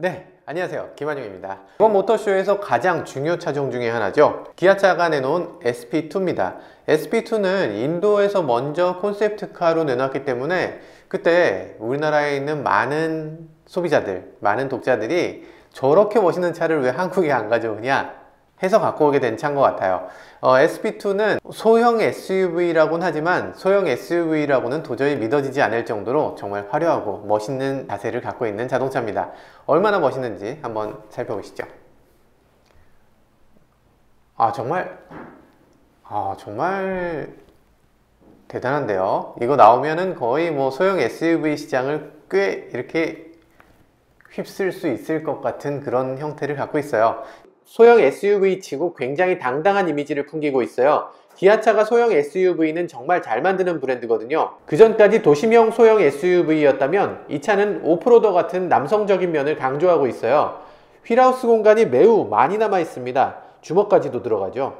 네, 안녕하세요. 김한용입니다. 이번 모터쇼에서 가장 중요 차종 중에 하나죠. 기아차가 내놓은 SP2입니다. SP2는 인도에서 먼저 콘셉트카로 내놨기 때문에 그때 우리나라에 있는 많은 소비자들, 많은 독자들이 저렇게 멋있는 차를 왜 한국에 안 가져오냐 해서 갖고 오게 된 차인 것 같아요. SP2는 소형 SUV라고는 하지만 소형 SUV라고는 도저히 믿어지지 않을 정도로 정말 화려하고 멋있는 자세를 갖고 있는 자동차입니다. 얼마나 멋있는지 한번 살펴보시죠. 정말 대단한데요. 이거 나오면은 거의 뭐 소형 SUV 시장을 꽤 이렇게 휩쓸 수 있을 것 같은 그런 형태를 갖고 있어요. 소형 SUV 치고 굉장히 당당한 이미지를 풍기고 있어요. 기아차가 소형 SUV는 정말 잘 만드는 브랜드거든요. 그전까지 도심형 소형 SUV였다면 이 차는 오프로더 같은 남성적인 면을 강조하고 있어요. 휠하우스 공간이 매우 많이 남아 있습니다. 주먹까지도 들어가죠.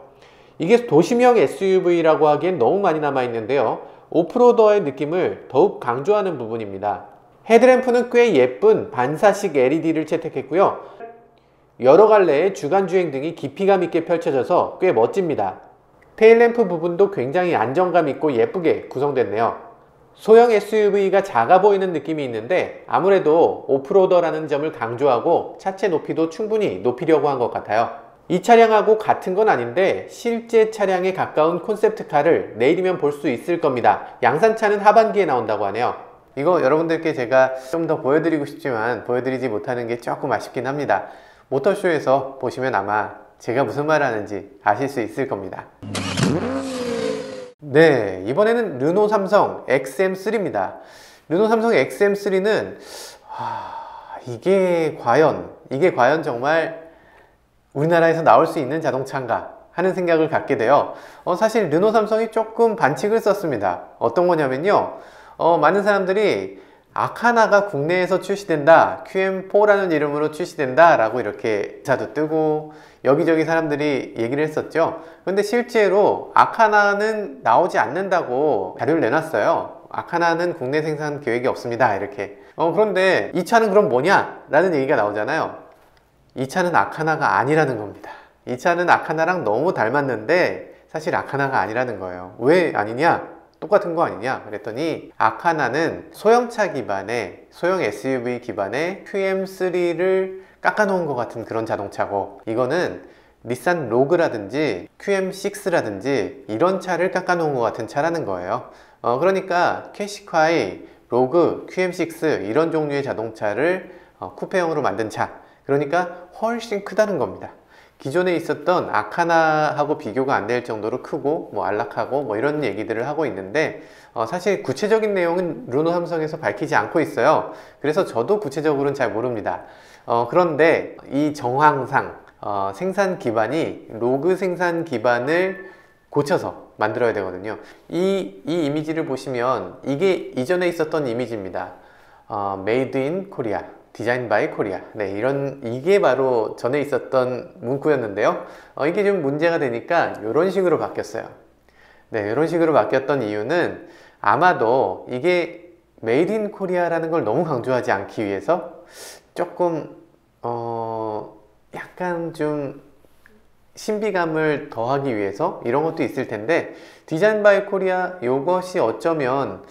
이게 도심형 SUV라고 하기엔 너무 많이 남아 있는데요. 오프로더의 느낌을 더욱 강조하는 부분입니다. 헤드램프는 꽤 예쁜 반사식 LED를 채택했고요. 여러 갈래의 주간주행 등이 깊이감 있게 펼쳐져서 꽤 멋집니다. 테일램프 부분도 굉장히 안정감 있고 예쁘게 구성됐네요. 소형 SUV가 작아 보이는 느낌이 있는데 아무래도 오프로더라는 점을 강조하고 차체 높이도 충분히 높이려고 한 것 같아요. 이 차량하고 같은 건 아닌데 실제 차량에 가까운 콘셉트카를 내일이면 볼 수 있을 겁니다. 양산차는 하반기에 나온다고 하네요. 이거 여러분들께 제가 좀 더 보여드리고 싶지만 보여드리지 못하는 게 조금 아쉽긴 합니다. 모터쇼에서 보시면 아마 제가 무슨 말을 하는지 아실 수 있을 겁니다. 네, 이번에는 르노 삼성 XM3입니다. 르노 삼성 XM3는 이게 과연 정말 우리나라에서 나올 수 있는 자동차인가 하는 생각을 갖게 돼요. 사실 르노 삼성이 조금 반칙을 썼습니다. 어떤 거냐면요, 많은 사람들이 아카나가 국내에서 출시된다, QM4라는 이름으로 출시된다 라고 이렇게 기사도 뜨고 여기저기 사람들이 얘기를 했었죠. 근데 실제로 아카나는 나오지 않는다고 자료를 내놨어요. 아카나는 국내 생산 계획이 없습니다 이렇게. 그런데 이 차는 그럼 뭐냐 라는 얘기가 나오잖아요. 이 차는 아카나가 아니라는 겁니다. 이 차는 아카나랑 너무 닮았는데 사실 아카나가 아니라는 거예요. 왜 아니냐? 똑같은 거 아니냐? 그랬더니 아카나는 소형차 기반의, 소형 SUV 기반의 QM3를 깎아놓은 것 같은 그런 자동차고, 이거는 닛산 로그라든지 QM6라든지 이런 차를 깎아놓은 것 같은 차라는 거예요. 그러니까 캐시카이, 로그, QM6 이런 종류의 자동차를 쿠페형으로 만든 차, 그러니까 훨씬 크다는 겁니다. 기존에 있었던 아카나하고 비교가 안 될 정도로 크고 뭐 안락하고 뭐 이런 얘기들을 하고 있는데 사실 구체적인 내용은 르노 삼성에서 밝히지 않고 있어요. 그래서 저도 구체적으로는 잘 모릅니다. 그런데 이 정황상 생산 기반이 로그 생산 기반을 고쳐서 만들어야 되거든요. 이 이미지를 보시면 이게 이전에 있었던 이미지입니다. 메이드 인 코리아, 디자인 바이 코리아. 네, 이게 바로 전에 있었던 문구였는데요. 이게 좀 문제가 되니까 이런 식으로 바뀌었어요. 네, 이런 식으로 바뀌었던 이유는 아마도 이게 메이드 인 코리아라는 걸 너무 강조하지 않기 위해서 조금 약간 좀 신비감을 더하기 위해서 이런 것도 있을 텐데, 디자인 바이 코리아 이것이 어쩌면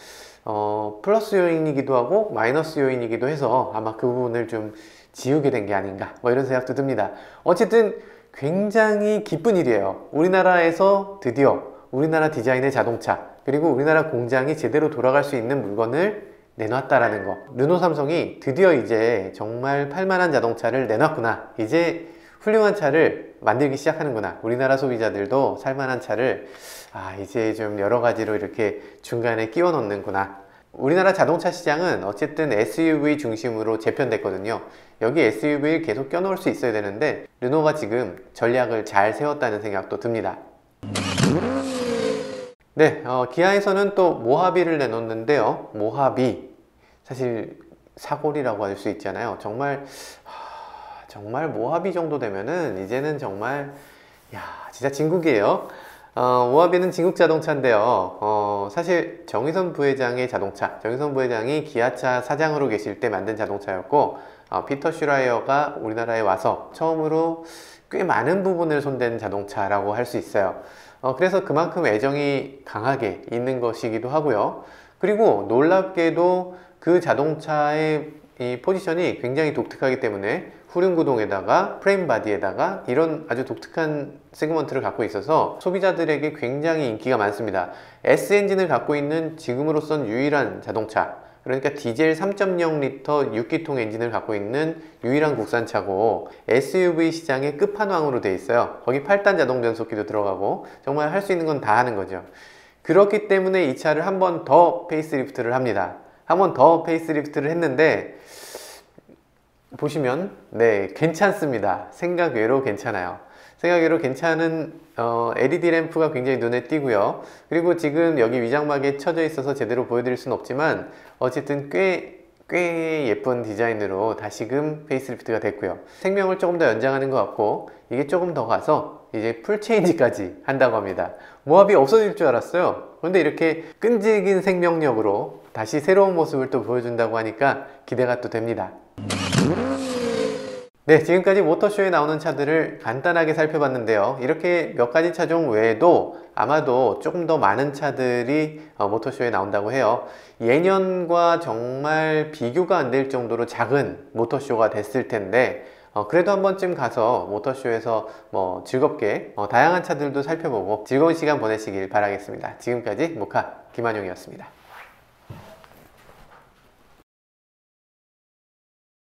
플러스 요인이기도 하고 마이너스 요인이기도 해서 아마 그 부분을 좀 지우게 된 게 아닌가 뭐 이런 생각도 듭니다. 어쨌든 굉장히 기쁜 일이에요. 우리나라에서 드디어 우리나라 디자인의 자동차, 그리고 우리나라 공장이 제대로 돌아갈 수 있는 물건을 내놨다라는 거. 르노 삼성이 드디어 이제 정말 팔만한 자동차를 내놨구나, 이제 훌륭한 차를 만들기 시작하는구나, 우리나라 소비자들도 살만한 차를 이제 좀 여러 가지로 이렇게 중간에 끼워 넣는구나. 우리나라 자동차 시장은 어쨌든 SUV 중심으로 재편됐거든요. 여기 SUV를 계속 껴넣을 수 있어야 되는데 르노가 지금 전략을 잘 세웠다는 생각도 듭니다. 네, 기아에서는 또 모하비를 내놓는데요. 모하비, 사실 사골이라고 할 수 있잖아요. 정말 모하비 정도 되면은 이제는 정말 진짜 진국이에요. 모하비는 진국 자동차인데요. 사실 정의선 부회장의 자동차, 정의선 부회장이 기아차 사장으로 계실 때 만든 자동차였고, 피터 슈라이어가 우리나라에 와서 처음으로 꽤 많은 부분을 손댄 자동차라고 할 수 있어요. 그래서 그만큼 애정이 강하게 있는 것이기도 하고요. 그리고 놀랍게도 그 자동차의 이 포지션이 굉장히 독특하기 때문에 후륜 구동에다가 프레임 바디에다가 이런 아주 독특한 세그먼트를 갖고 있어서 소비자들에게 굉장히 인기가 많습니다. S 엔진을 갖고 있는 지금으로선 유일한 자동차, 그러니까 디젤 3.0L 6기통 엔진을 갖고 있는 유일한 국산차고 SUV 시장의 끝판왕으로 되어 있어요. 거기 8단 자동 변속기도 들어가고 정말 할 수 있는 건 다 하는 거죠. 그렇기 때문에 이 차를 한 번 더 페이스리프트를 합니다. 한 번 더 페이스리프트를 했는데 보시면 괜찮습니다. 생각 외로 괜찮아요. 생각 외로 괜찮은 LED 램프가 굉장히 눈에 띄고요. 그리고 지금 여기 위장막에 쳐져 있어서 제대로 보여드릴 수는 없지만 어쨌든 꽤 예쁜 디자인으로 다시금 페이스리프트가 됐고요. 생명을 조금 더 연장하는 것 같고 이게 조금 더 가서 이제 풀체인지까지 한다고 합니다. 모합이 없어질 줄 알았어요. 그런데 이렇게 끈질긴 생명력으로 다시 새로운 모습을 또 보여준다고 하니까 기대가 또 됩니다. 네, 지금까지 모터쇼에 나오는 차들을 간단하게 살펴봤는데요. 이렇게 몇 가지 차종 외에도 아마도 조금 더 많은 차들이 모터쇼에 나온다고 해요. 예년과 정말 비교가 안 될 정도로 작은 모터쇼가 됐을 텐데 그래도 한 번쯤 가서 모터쇼에서 즐겁게 다양한 차들도 살펴보고 즐거운 시간 보내시길 바라겠습니다. 지금까지 모카 김한용이었습니다.